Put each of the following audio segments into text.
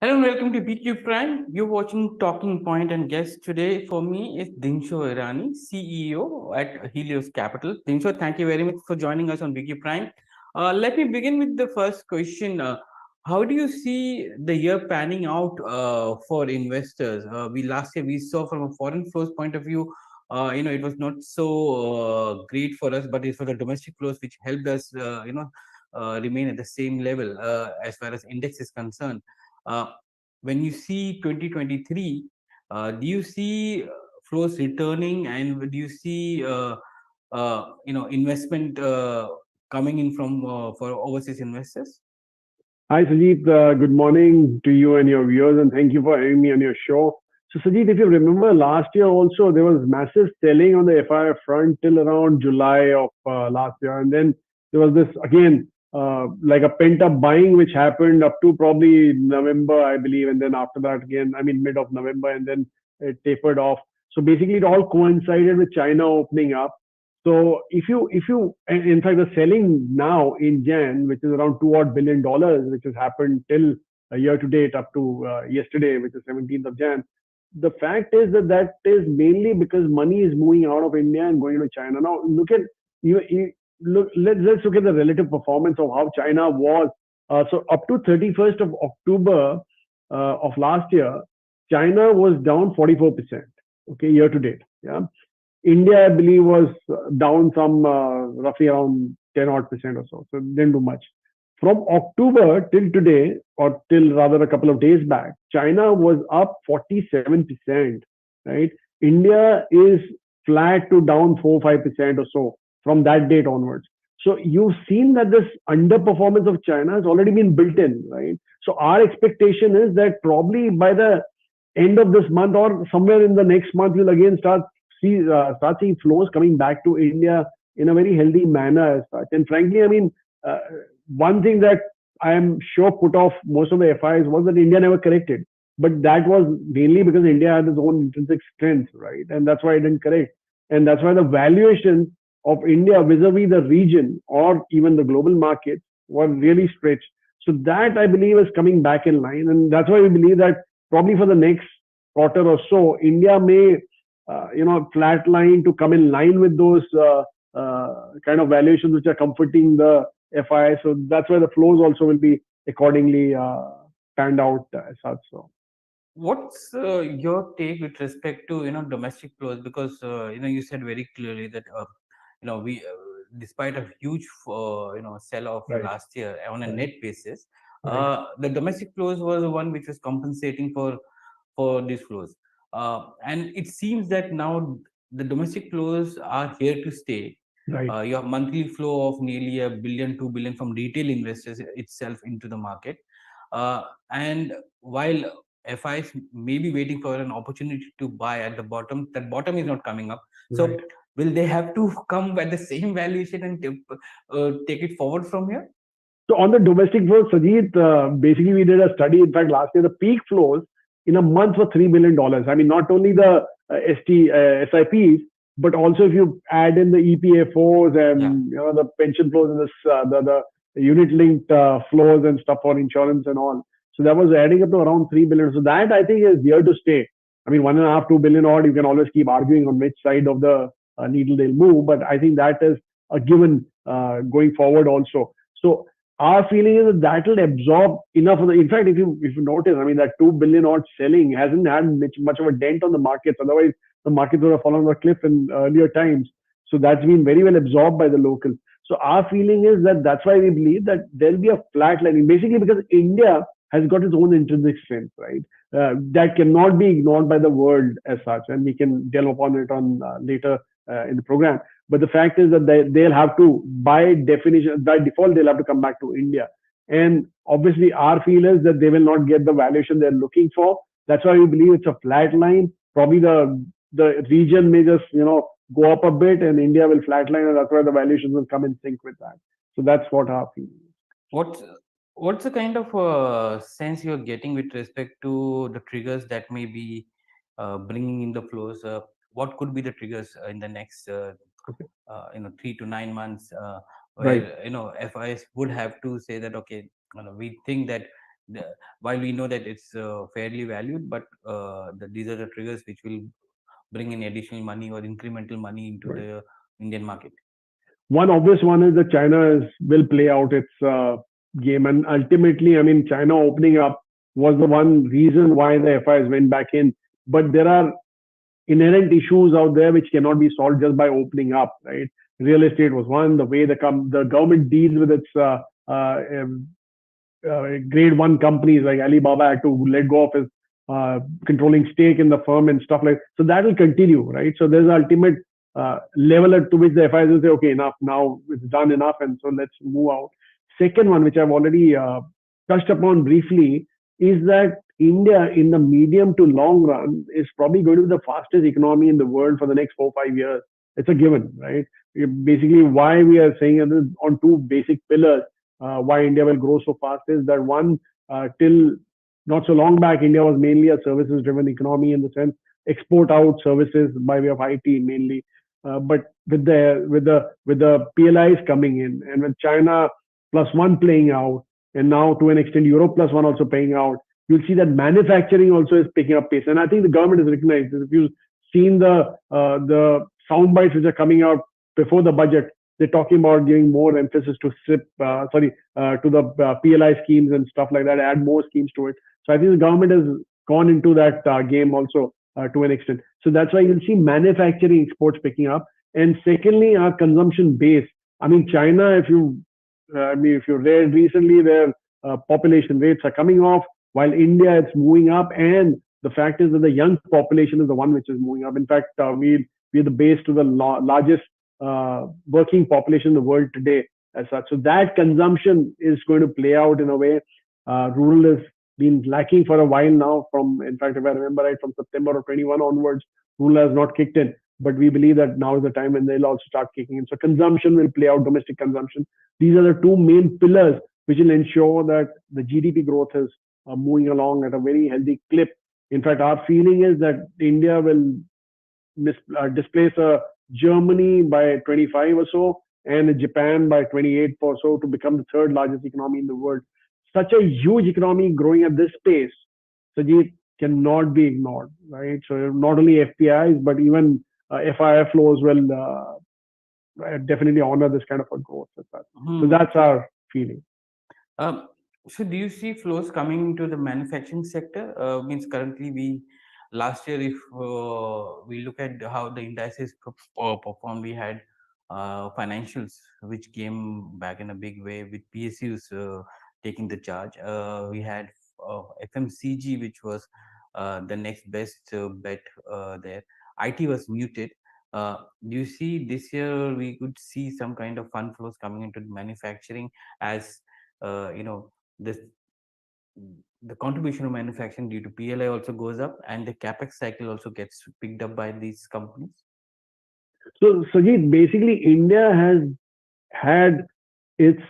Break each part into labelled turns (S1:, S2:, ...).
S1: Hello and welcome to BQ Prime. You're watching Talking Point, and guest today for me is Dinshaw Irani, CEO at Helios Capital. Dinshaw, thank you very much for joining us on BQ Prime. Let me begin with the first question. How do you see the year panning out for investors? We last year we saw from a foreign flows point of view, it was not so great for us, but it's for the domestic flows which helped us, remain at the same level as far as index is concerned. Uh, when you see 2023, do you see flows returning, and do you see investment coming in from for overseas investors?
S2: Hi, Sajid. Good morning to you and your viewers, and thank you for having me on your show. So, Sajid, if you remember last year also, there was massive selling on the FII front till around July of last year. And then there was this, again, like a pent up buying, which happened up to probably November, I believe. And then after that, again, I mean, mid of November, and then it tapered off. So basically, it all coincided with China opening up. So if you in fact the selling now in Jan, which is around $2 odd billion, which has happened till year to date up to yesterday, which is 17th of Jan. The fact is that that is mainly because money is moving out of India and going to China. Now look at you look let's look at the relative performance of how China was. So up to 31st of October of last year, China was down 44%. Okay, year to date. Yeah. India, I believe, was down some roughly around 10 odd percent or so. So didn't do much. From October till today, or till rather a couple of days back, China was up 47%. Right? India is flat to down 4-5% or so from that date onwards. So you've seen that this underperformance of China has already been built in, right? So our expectation is that probably by the end of this month or somewhere in the next month, you'll again start seeing flows coming back to India in a very healthy manner as such. And frankly, I mean, uh, one thing that I am sure put off most of the FIs was that India never corrected. But that was mainly because India had its own intrinsic strength, right? And that's why it didn't correct. And that's why the valuation of India vis-a-vis the region or even the global markets were really stretched. So that I believe is coming back in line. And that's why we believe that probably for the next quarter or so, India may flat line to come in line with those kind of valuations which are comforting the FI. So that's why the flows also will be accordingly panned out as such. So
S1: What's your take with respect to domestic flows? Because you said very clearly that we despite a huge sell off
S2: right,
S1: last year on a
S2: right,
S1: net basis,
S2: right,
S1: the domestic flows was the one which was compensating for these flows, and it seems that now the domestic flows are here to stay.
S2: right.
S1: You have monthly flow of nearly a billion, 2 billion from retail investors itself into the market, and while FIs may be waiting for an opportunity to buy at the bottom. That bottom is not coming up.
S2: Right.
S1: So, will they have to come at the same valuation and take it forward from here?
S2: So on the domestic flows, Sajid, basically we did a study. In fact, last year the peak flows in a month were $3 billion. I mean, not only the SIPs, but also if you add in the EPFOs
S1: Yeah.
S2: and the pension flows and the unit linked flows and stuff for insurance and all. So that was adding up to around 3 billion. So that I think is here to stay. I mean, 1.5, 2 billion odd. You can always keep arguing on which side of the needle they'll move, but I think that is a given going forward also. So our feeling is that that will absorb enough of the. In fact, if you notice, I mean that 2 billion odd selling hasn't had much of a dent on the markets. Otherwise, the markets would have fallen off a cliff in earlier times. So that's been very well absorbed by the locals. So our feeling is that that's why we believe that there'll be a flat lining, basically because India has got its own intrinsic strength, right? That cannot be ignored by the world as such, and we can delve upon it on later in the program. But the fact is that they'll have to, by definition, by default, they'll have to come back to India. And obviously, our feel is that they will not get the valuation they're looking for. That's why we believe it's a flat line. Probably the region may just go up a bit, and India will flatline, and that's why the valuations will come in sync with that. So that's what our feeling is.
S1: What's what's the kind of sense you're getting with respect to the triggers that may be bringing in the flows? What could be the triggers in the next 3 to 9 months,
S2: Right.
S1: where FIs would have to say that, okay, we think that the, while we know that it's fairly valued, but these are the triggers which will bring in additional money or incremental money into
S2: Right.
S1: the Indian market.
S2: One obvious one is that will play out its game, and ultimately, I mean, China opening up was the one reason why the FIs went back in. But there are inherent issues out there which cannot be solved just by opening up, right? Real estate was one. The way the government deals with its grade one companies like Alibaba had to let go of his controlling stake in the firm and stuff like. So that will continue, right? So there's an ultimate level to which the FIs will say, okay, enough, now it's done enough, and so let's move out. Second one, which I've already touched upon briefly, is that India, in the medium to long run, is probably going to be the fastest economy in the world for the next 4 5 years. It's a given, right? Basically, why we are saying it is on two basic pillars. Why India will grow so fast is that one, till not so long back, India was mainly a services-driven economy in the sense export out services by way of IT mainly. But with the PLIs coming in, and with China plus one playing out, and now to an extent Europe plus one also playing out, you'll see that manufacturing also is picking up pace. And I think the government has recognized this. If you've seen the sound bites which are coming out before the budget, they're talking about giving more emphasis to to the PLI schemes and stuff like that, add more schemes to it. So I think the government has gone into that game also to an extent. So that's why you'll see manufacturing exports picking up. And secondly, our consumption base. I mean, China, if you read recently, their population rates are coming off, while India it's moving up. And the fact is that the young population is the one which is moving up. In fact, we're the base to the largest working population in the world today as such. So that consumption is going to play out in a way. Rural has been lacking for a while now. In fact, if I remember right, from September of 21 onwards, rural has not kicked in. But we believe that now is the time when they'll also start kicking in. So consumption will play out, domestic consumption. These are the two main pillars which will ensure that the GDP growth is moving along at a very healthy clip. In fact, our feeling is that India will displace Germany by 25 or so, and Japan by 28 or so, to become the third largest economy in the world. Such a huge economy growing at this pace, Sajid, cannot be ignored, right? So not only FPIs, but even FII flows will definitely honor this kind of a growth. So that's our feeling.
S1: So do you see flows coming into the manufacturing sector? Means currently last year, if we look at how the indices performed, we had financials which came back in a big way with PSUs taking the charge. We had FMCG, which was the next best bet there. IT was muted. Do you see this year we could see some kind of fund flows coming into manufacturing as this the contribution of manufacturing due to PLI also goes up, and the Capex cycle also gets picked up by these companies?
S2: So, Sajid, basically, India has had its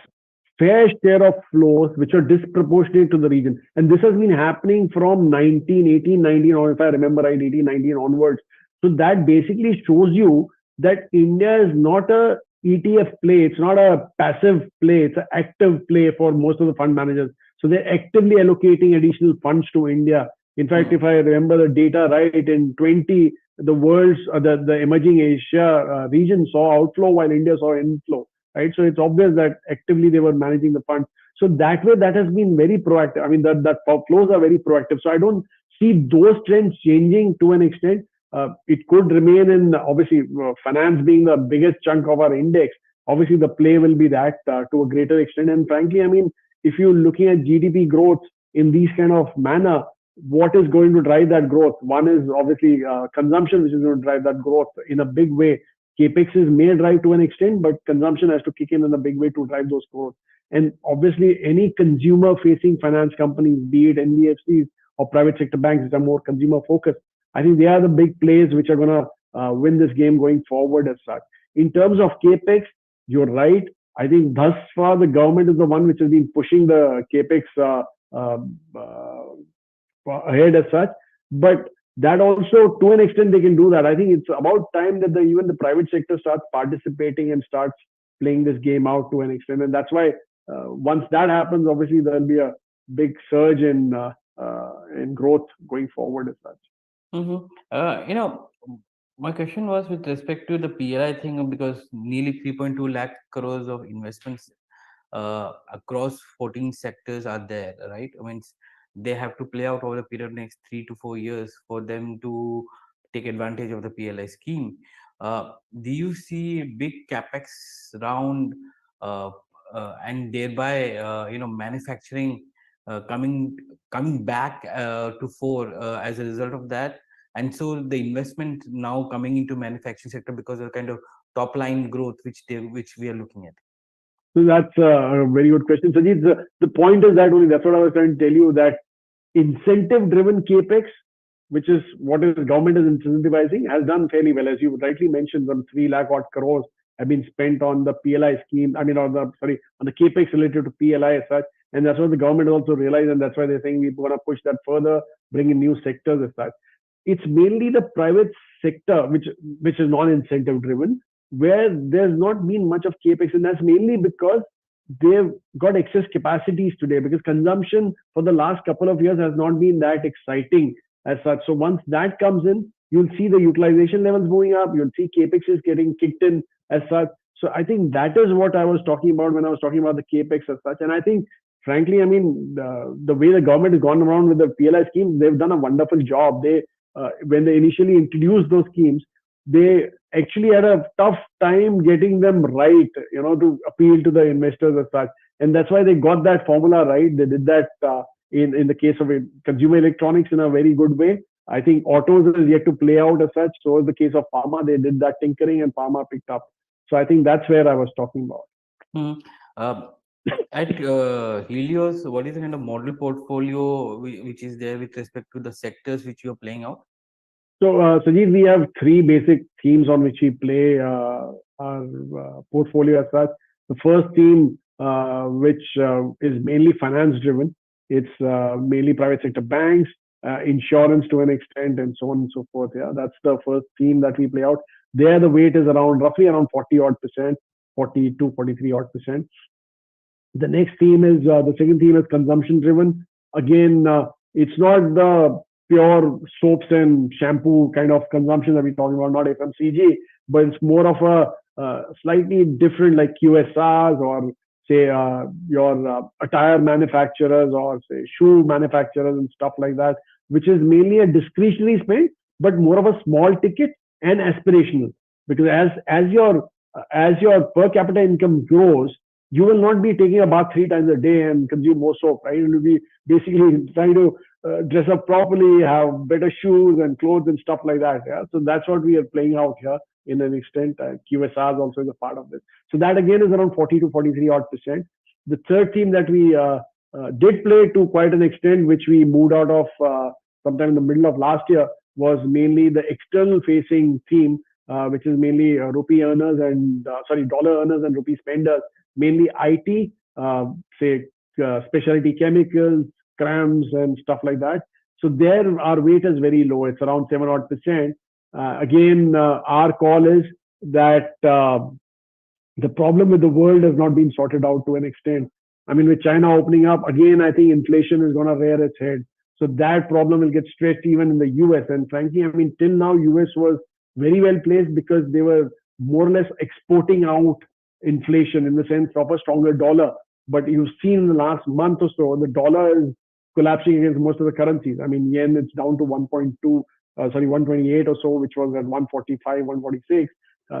S2: fair share of flows which are disproportionate to the region. And this has been happening from 1918, 19, or if I remember right, 18, 19 onwards. So that basically shows you that India is not a ETF play. It's not a passive play. It's an active play for most of the fund managers. So they're actively allocating additional funds to India. In fact, if I remember the data right, in 20, the world's the emerging Asia region saw outflow while India saw inflow. Right, so it's obvious that actively they were managing the funds. So that way, that has been very proactive. I mean, that flows are very proactive. So I don't see those trends changing to an extent. It could remain in, obviously, finance being the biggest chunk of our index. Obviously, the play will be that to a greater extent. And frankly, I mean, if you're looking at GDP growth in these kind of manner, what is going to drive that growth? One is obviously consumption, which is going to drive that growth in a big way. Capex may drive to an extent, but consumption has to kick in a big way to drive those growth. And obviously, any consumer-facing finance companies, be it NBFCs or private sector banks, which are more consumer-focused, I think they are the big players which are going to win this game going forward as such. In terms of Capex, you're right. I think thus far the government is the one which has been pushing the Capex ahead as such. But that also, to an extent, they can do that. I think it's about time that even the private sector starts participating and starts playing this game out to an extent. And that's why once that happens, obviously there'll be a big surge in growth going forward as such.
S1: Mm-hmm. My question was with respect to the PLI thing because nearly 3.2 lakh crores of investments across 14 sectors are there, right? I mean, they have to play out over the period of next 3 to 4 years for them to take advantage of the PLI scheme. Do you see big capex round uh, and thereby, manufacturing coming back to fore as a result of that? And so the investment now coming into manufacturing sector because of the kind of top line growth which we are looking at.
S2: So that's a very good question. Sajid, the point is that only that's what I was trying to tell you, that incentive driven capex, which is what is government is incentivizing, has done fairly well. As you rightly mentioned, some 3 lakh odd crores have been spent on the PLI scheme. I mean, on the capex related to PLI as such. And that's what the government also realized. And that's why they're saying we want to push that further, bring in new sectors as such. It's mainly the private sector, which is non-incentive driven, where there's not been much of capex. And that's mainly because they've got excess capacities today, because consumption for the last couple of years has not been that exciting as such. So once that comes in, you'll see the utilization levels going up. You'll see capex is getting kicked in as such. So I think that is what I was talking about when I was talking about the capex as such. And I think, frankly, I mean, the way the government has gone around with the PLI scheme, they've done a wonderful job. When they initially introduced those schemes, they actually had a tough time getting them right, to appeal to the investors as such. And that's why they got that formula right. They did that in the case of consumer electronics in a very good way. I think autos is yet to play out as such. So in the case of pharma, they did that tinkering and pharma picked up. So I think that's where I was talking about.
S1: Hmm. Uh, at Helios, what is the kind of model portfolio which is there with respect to the sectors which you are playing out?
S2: So, Sajid, we have three basic themes on which we play our portfolio as such. The first theme, which is mainly finance driven, it's mainly private sector banks, insurance to an extent, and so on and so forth. Yeah, that's the first theme that we play out. There, the weight is roughly around 40 odd percent, 42, 43 odd percent. The next theme is the second theme is consumption driven. Again, it's not the pure soaps and shampoo kind of consumption that we're talking about, not FMCG, but it's more of a slightly different, like QSRs, or say your attire manufacturers, or say shoe manufacturers and stuff like that, which is mainly a discretionary spend, but more of a small ticket and aspirational. Because as your per capita income grows, you will not be taking a bath 3 times a day and consume more soap, right? You'll be basically trying to dress up properly, have better shoes and clothes and stuff like that. Yeah, so that's what we are playing out here in an extent. QSRs also is a part of this. So that again is around 40 to 43 odd percent. The third theme that we did play to quite an extent, which we moved out of sometime in the middle of last year, was mainly the external facing theme, which is mainly rupee earners and dollar earners and rupee spenders, mainly IT, say specialty chemicals, crams and stuff like that. So there our weight is very low. It's around 7 odd percent. Again, our call is that the problem with the world has not been sorted out to an extent. I mean, with China opening up, again, I think inflation is going to rear its head. So that problem will get stretched even in the US. And frankly, I mean, till now, US was very well placed because they were more or less exporting out inflation in the sense of a stronger dollar. But you've seen in the last month or so, the dollar is collapsing against most of the currencies. I mean, yen, it's down to 128 or so, which was at 145, 146.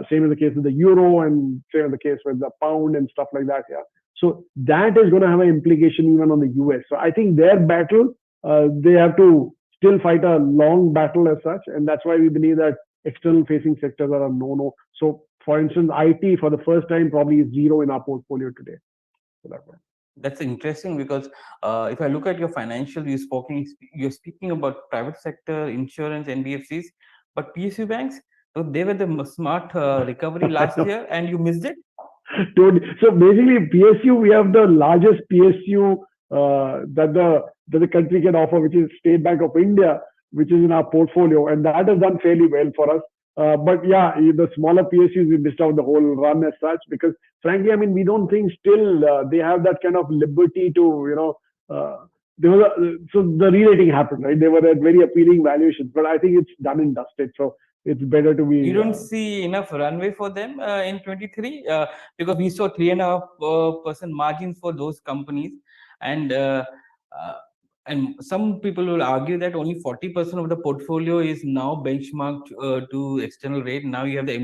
S2: Same is the case with the euro, and same is the case with the pound and stuff like that. Yeah. So that is going to have an implication even on the US. So I think their battle, they have to still fight a long battle as such. And that's why we believe that external facing sectors are a no-no. So for instance, IT for the first time probably is zero in our portfolio today. So that way.
S1: That's interesting because if I look at your financial, you're speaking about private sector, insurance, NBFCs, but PSU banks, so they were the smart recovery last year, and you missed it.
S2: So basically, PSU, we have the largest PSU that the country can offer, which is State Bank of India, which is in our portfolio, and that has done fairly well for us. But yeah, the smaller PSUs, we missed out the whole run as such, because frankly, I mean, we don't think still they have that kind of liberty to, there was so the re-rating happened, right? They were at very appealing valuations, but I think it's done and dusted. So it's better to
S1: You
S2: be.
S1: don't see enough runway for them in 23 because we saw 3.5% margins for those companies, and uh, and some people will argue that only 40% of the portfolio is now benchmarked to external rate. Now you have the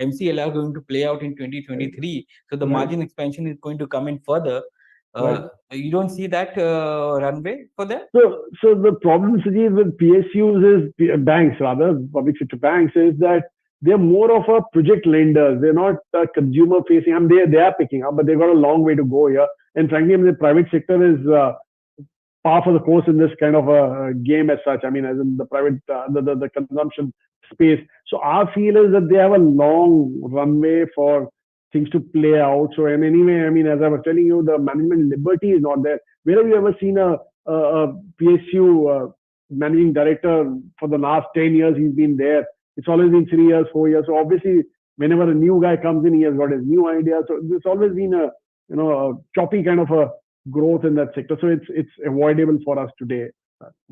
S1: MCLR going to play out in 2023, so the
S2: Right.
S1: margin expansion is going to come in further.
S2: Right.
S1: You don't see that runway for them.
S2: So the problem, Sajid, with PSUs is banks, rather public sector banks, is that they're more of a project lenders. They're not consumer facing. I mean, they are picking up, but they've got a long way to go here. And frankly, I mean, the private sector is par for the course in this kind of a game as such. I mean, as in the private, the consumption space. So our feel is that they have a long runway for things to play out. So, and anyway, I mean, as I was telling you, the management liberty is not there. Where have you ever seen a PSU managing director for the last 10 years? He's been there. It's always been 3 years, 4 years. So obviously, whenever a new guy comes in, he has got his new idea. So there's always been a a choppy kind of a growth in that sector. So it's avoidable for us today.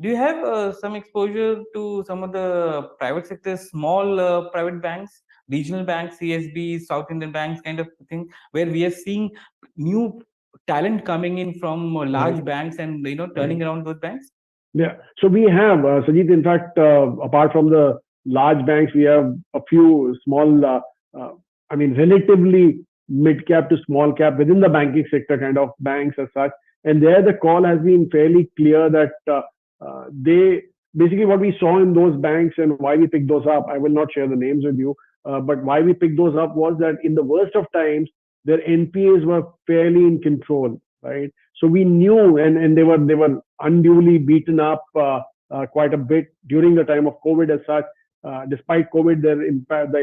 S1: Do you have some exposure to some of the private sector, small private banks, regional banks, CSB, South Indian banks, kind of thing, where we are seeing new talent coming in from large
S2: Right.
S1: banks and
S2: Right.
S1: turning around those banks?
S2: Yeah. So we have, Sajid, in fact, apart from the large banks, we have a few small, uh, I mean, relatively mid cap to small cap within the banking sector kind of banks as such. And there the call has been fairly clear that they basically what we saw in those banks and why we picked those up. I will not share the names with you, but why we picked those up was that in the worst of times, their NPAs were fairly in control, right? So we knew, and they were unduly beaten up quite a bit during the time of COVID as such. Despite COVID, the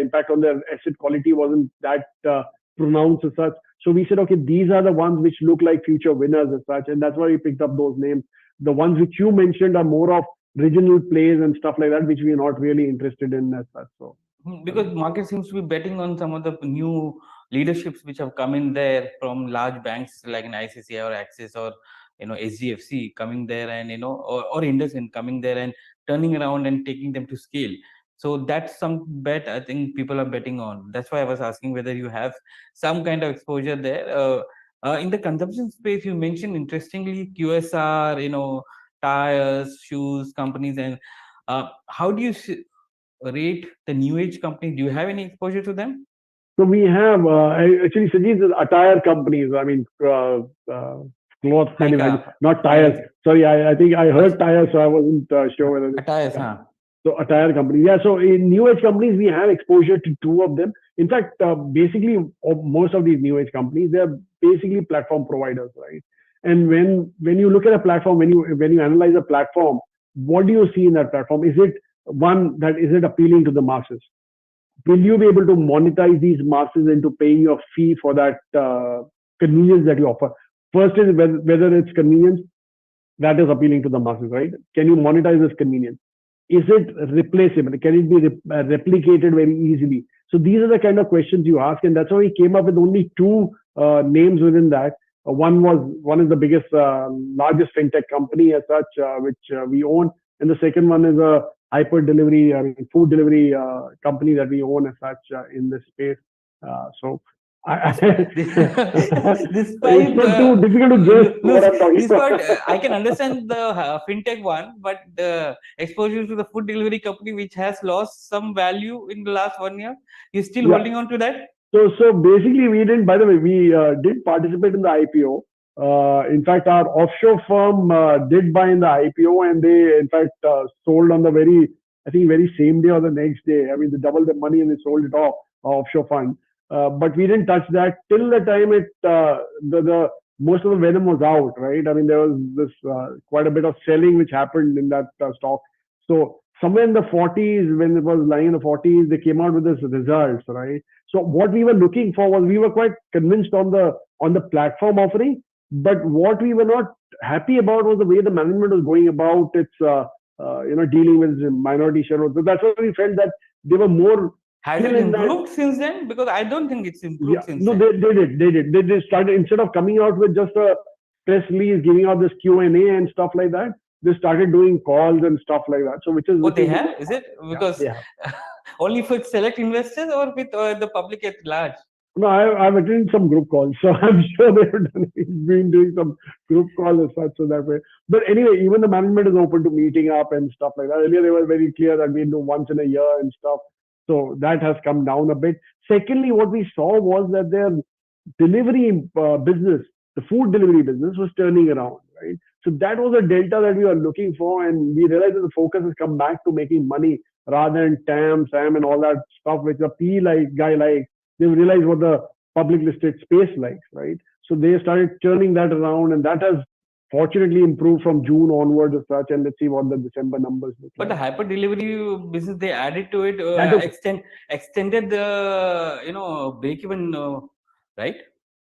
S2: impact on their asset quality wasn't that pronounced as such. So we said, okay, these are the ones which look like future winners as such, and that's why we picked up those names. The ones which you mentioned are more of regional plays and stuff like that, which we are not really interested in as such. So
S1: Because market seems to be betting on some of the new leaderships which have come in there from large banks like an ICCI or Axis or SGFC coming there, and or IndusInd coming there and turning around and taking them to scale. So that's some bet I think people are betting on. That's why I was asking whether you have some kind of exposure there. In the consumption space, you mentioned interestingly QSR, tires, shoes companies, and how do you rate the new age companies? Do you have any exposure to them?
S2: So we have actually Sajid attire companies. I mean, cloth manufacturers,
S1: Haika,
S2: not tires.
S1: Haika,
S2: Sorry, I think I heard tires, so I wasn't sure whether.
S1: attires,
S2: Yeah.
S1: huh?
S2: So attire companies. Yeah. So in new age companies, we have exposure to two of them. In fact, basically, most of these new age companies, they are basically platform providers, right? And when you look at a platform, when you analyze a platform, what do you see in that platform? Is it one that is it appealing to the masses? Will you be able to monetize these masses into paying your fee for that convenience that you offer? First is whether it's convenience that is appealing to the masses, right? Can you monetize this convenience? Is it replaceable? Can it be replicated very easily? So these are the kind of questions you ask, and that's why we came up with only two names within that. One is the biggest, largest fintech company as such, which we own, and the second one is a hyper delivery, I mean, food delivery company that we own as such in this space. So
S1: Despite
S2: it's not too difficult to guess
S1: no,
S2: what I'm talking
S1: this part
S2: about.
S1: I can understand the fintech one, but the exposure to the food delivery company which has lost some value in the last 1 year, you're still
S2: Yeah.
S1: holding on to that?
S2: So basically, we didn't. By the way, we did participate in the IPO. In fact, our offshore firm did buy in the IPO, and they, in fact, sold on the I think, very same day or the next day. I mean, they doubled the money and they sold it off, offshore fund. But we didn't touch that till the time the most of the venom was out, right? I mean, there was this quite a bit of selling which happened in that stock. So somewhere in the 40s, when it was lying in the 40s, they came out with this results, right? So what we were looking for was we were quite convinced on the platform offering, but what we were not happy about was the way the management was going about its dealing with minority shareholders. So that's why we felt that they were more
S1: Has
S2: still
S1: it
S2: in that.
S1: improved since then? Because I don't think it's
S2: Yeah,
S1: improved since
S2: no,
S1: then.
S2: they did. They started, instead of coming out with just a press release, giving out this Q&A and stuff like that. They started doing calls and stuff like that. So which is
S1: What they
S2: good.
S1: have? Is it
S2: Yeah,
S1: because
S2: they have.
S1: only for select investors or with the public at large?
S2: No, I've attended some group calls, so I'm sure they've been doing some group calls as such, so that way. But anyway, even the management is open to meeting up and stuff like that. Earlier, they were very clear that we do once in a year and stuff. So that has come down a bit. Secondly, what we saw was that their delivery business, the food delivery business, was turning around, right? So that was a delta that we were looking for, and we realized that the focus has come back to making money rather than TAM, SAM, and all that stuff which a P like guy likes. They've realized what the public listed space likes, right? So they started turning that around, and that has fortunately improved from June onwards as such. And let's see what the December numbers look
S1: But the
S2: like.
S1: hyper delivery business they added to it,
S2: That is
S1: extended the break even, right?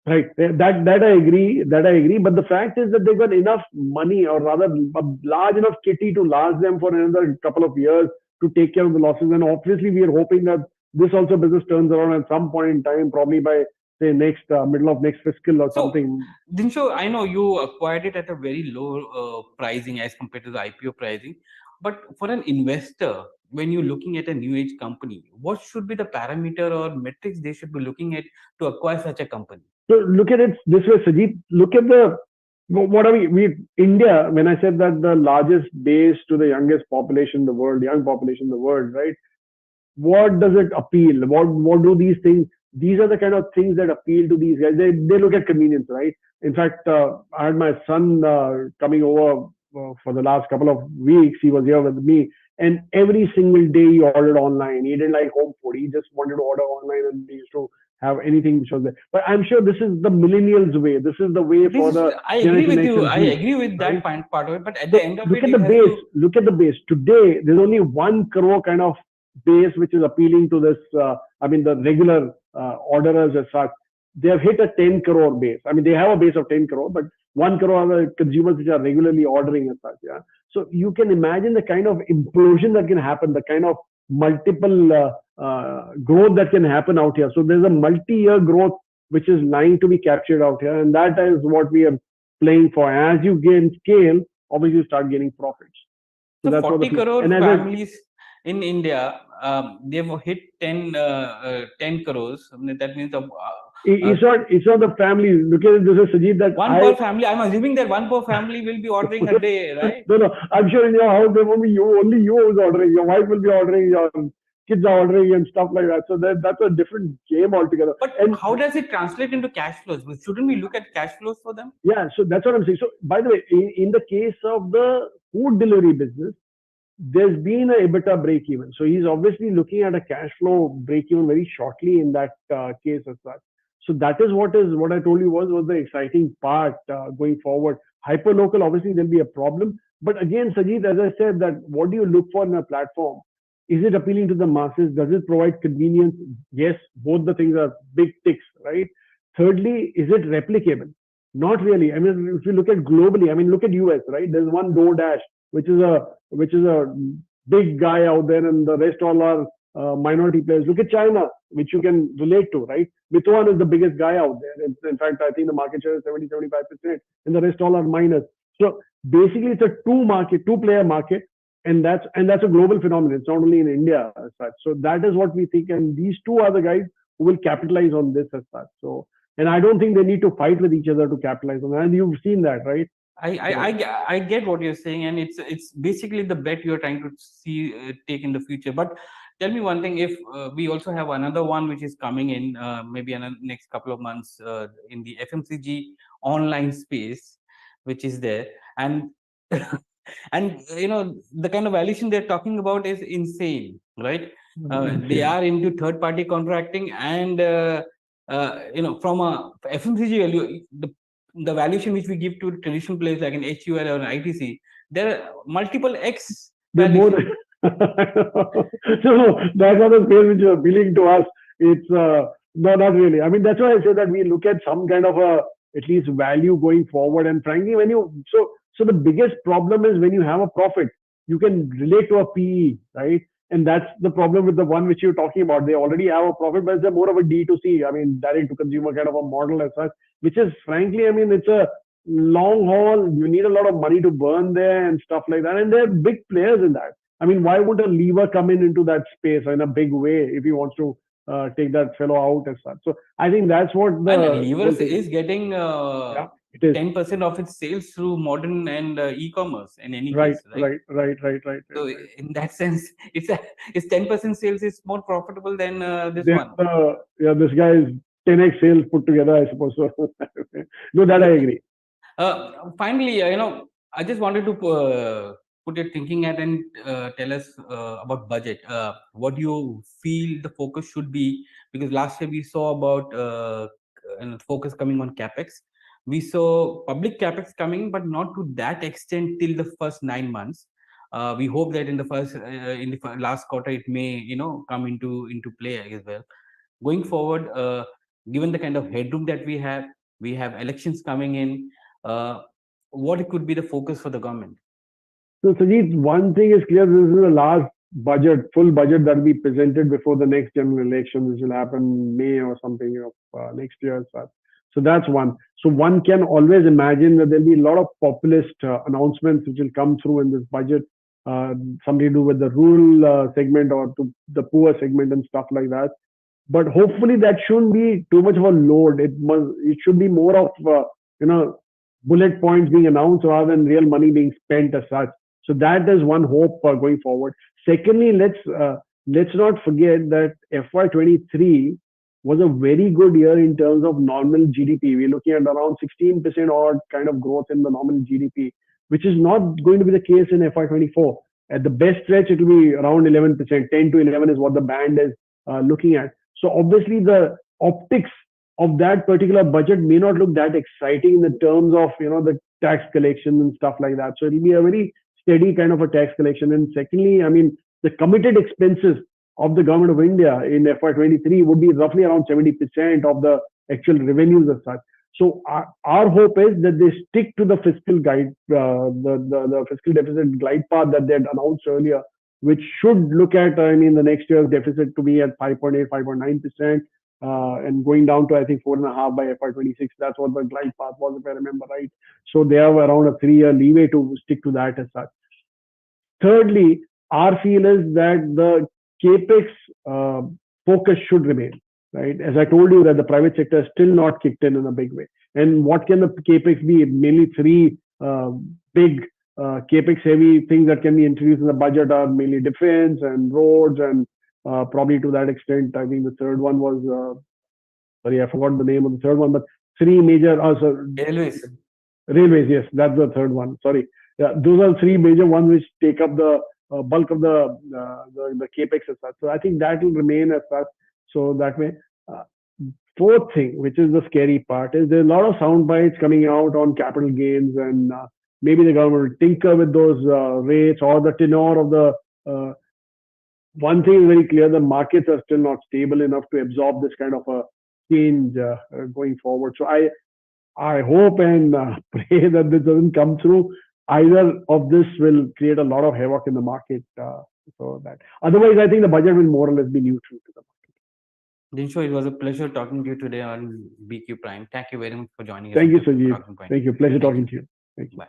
S2: right. That I agree. That I agree. But the fact is that they've got enough money, or rather, a large enough kitty to last them for another couple of years to take care of the losses. And obviously, we are hoping that this also business turns around at some point in time, probably by say next middle of next fiscal or
S1: So,
S2: something.
S1: Dinshaw, I know you acquired it at a very low pricing as compared to the IPO pricing, but for an investor, when you're looking at a new age company, what should be the parameter or metrics they should be looking at to acquire such a company?
S2: So look at it this way, Sajid. Look at the what are we India. When I said that the largest base to the youngest population in the world, young population in the world, right? What does it appeal? What do these things? These are the kind of things that appeal to these guys. They look at convenience, right? In fact, I had my son coming over for the last couple of weeks. He was here with me, and every single day he ordered online. He didn't like home food. He just wanted to order online, and he used to have anything which was there. But I'm sure this is the millennials' way. This is the way
S1: This
S2: for
S1: is,
S2: the
S1: I agree
S2: Generation
S1: with
S2: X
S1: you.
S2: and
S1: I
S2: Z,
S1: agree with
S2: right?
S1: that part of it. But at the
S2: So
S1: end of
S2: look
S1: it,
S2: at the
S1: it has
S2: base.
S1: to.
S2: Look at the base. Today, there's only 1 crore kind of base which is appealing to this. I mean, the regular orderers as such. They have hit a 10 crore base. I mean, they have a base of 10 crore, but 1 crore are the consumers which are regularly ordering as such. Yeah. So you can imagine the kind of implosion that can happen, the kind of multiple growth that can happen out here. So there's a multi-year growth which is lying to be captured out here, and that is what we are playing for. As you gain scale, obviously you start gaining profits. So
S1: So
S2: that's what the
S1: 40
S2: play.
S1: crore
S2: And as I
S1: families in India, they've hit 10 crores. I mean, that means uh,
S2: it's not the family. Look at it this is Sajid that
S1: one per family. I'm assuming that one per family will be ordering a day, right?
S2: no. I'm sure in your house there won't be only you who's ordering. Your wife will be ordering. Your kids are ordering and stuff like that. So that's a different game altogether.
S1: But
S2: And
S1: how does it translate into cash flows? Shouldn't we look at cash flows for them?
S2: yeah, so that's what I'm saying. So by the way, in the case of the food delivery business, there's been a EBITDA break even. So he's obviously looking at a cash flow break even very shortly in that case as such. So that is what I told you was the exciting part going forward. Hyper local, obviously there'll be a problem. But again, Sajid, as I said, that what do you look for in a platform? Is it appealing to the masses? Does it provide convenience? Yes, both the things are big ticks, right? Thirdly, is it replicable? Not really. I mean, if you look at globally, I mean, look at US, right? There's one DoorDash, which is a big guy out there, and the rest all are minority players. Look at China, which you can relate to, right? Meituan is the biggest guy out there. In fact, I think the market share is 70-75%, and the rest all are minors. So basically, it's a two-player market, and that's a global phenomenon. It's not only in India as such. So that is what we think, and these two are the guys who will capitalize on this as such. So, and I don't think they need to fight with each other to capitalize on that. And you've seen that, right?
S1: I get what you're saying, and it's basically the bet you're trying to see take in the future. But tell me one thing: if we also have another one which is coming in maybe in the next couple of months in the FMCG online space, which is there, and and the kind of valuation they're talking about is insane, right? They are into third party contracting, and from a FMCG value, the valuation which we give to traditional players like an HUL or an ITC, there are multiple X
S2: They're more.
S1: valuation.
S2: No, that's not the space which is appealing to us. It's no, not really. I mean, that's why I say that we look at some kind of a at least value going forward. And frankly, when you so the biggest problem is when you have a profit, you can relate to a PE, right? And that's the problem with the one which you're talking about. They already have a profit, but it's more of a D2C. I mean, direct to consumer kind of a model as such, which is frankly, I mean, long haul, you need a lot of money to burn there and stuff like that. And they're big players in that. I mean, why would a lever come into that space in a big way if he wants to take that fellow out as such? So I think that's what
S1: And
S2: the whole
S1: Levers
S2: thing is.
S1: is getting
S2: Yeah, it is.
S1: 10% of its sales through modern and e-commerce in any
S2: Right,
S1: case, right?
S2: right, right, right, right, right,
S1: So
S2: right.
S1: in that sense, it's 10% sales is more profitable than this
S2: Then
S1: one.
S2: yeah, this guy is 10x sales put together, I suppose. So no, that I agree.
S1: Finally, I just wanted to put your thinking at and tell us about budget. What do you feel the focus should be? Because last year we saw about focus coming on capex. We saw public capex coming, but not to that extent till the first 9 months. We hope that in the last quarter it may come into play as well. Going forward, given the kind of headroom that we have elections coming in. Uh, what could be the focus for the government?
S2: So, Sajid, one thing is clear: this is the last budget, full budget that will be presented before the next general election, which will happen May or something of next year. So that's one. So one can always imagine that there'll be a lot of populist announcements which will come through in this budget, something to do with the rural segment or to the poor segment and stuff like that. But hopefully that shouldn't be too much of a load. It should be more of you know bullet points being announced rather than real money being spent as such. So that is one hope going forward. Secondly, let's not forget that FY23 was a very good year in terms of normal GDP. We're looking at around 16% odd kind of growth in the normal GDP, which is not going to be the case in FY24. At the best stretch, it will be around 11%. 10 to 11 is what the band is looking at. So obviously the optics of that particular budget may not look that exciting in the terms of the tax collection and stuff like that. So it'll be a very steady kind of a tax collection. And secondly, I mean, the committed expenses of the government of India in FY23 would be roughly around 70% of the actual revenues as such. So our hope is that they stick to the fiscal guide, the fiscal deficit glide path that they had announced earlier, which should look at, I mean, the next year's deficit to be at 5.8, 5.9%, and going down to, I think, 4.5 by FY26. That's what the glide path was, if I remember right. So they have around a 3-year leeway to stick to that as such. Thirdly, our feel is that the capex focus should remain, right? As I told you, that the private sector is still not kicked in a big way. And what can the capex be? Mainly three big capex heavy things that can be introduced in the budget are mainly defense and roads, and probably to that extent, I think the third one was sorry, I forgot the name of the third one, but three major
S1: Railways.
S2: railways. Yes, that's the third one. Sorry, yeah, those are three major ones which take up the bulk of the capex as such. So I think that will remain as such. So that way. Fourth thing, which is the scary part, is there's a lot of sound bites coming out on capital gains, and maybe the government will tinker with those rates or the tenor of the. One thing is very clear: the markets are still not stable enough to absorb this kind of a change going forward. So I hope and pray that this doesn't come through. Either of this will create a lot of havoc in the market. So that otherwise, I think the budget will more or less be neutral to the market.
S1: Dinshaw, it was a pleasure talking to you today on BQ Prime. Thank you very much for joining us
S2: Thank
S1: on
S2: you,
S1: the
S2: Sajid.
S1: Talking Point.
S2: Thank you. Pleasure
S1: Thank
S2: talking
S1: you.
S2: to you. Thank you.
S1: Bye.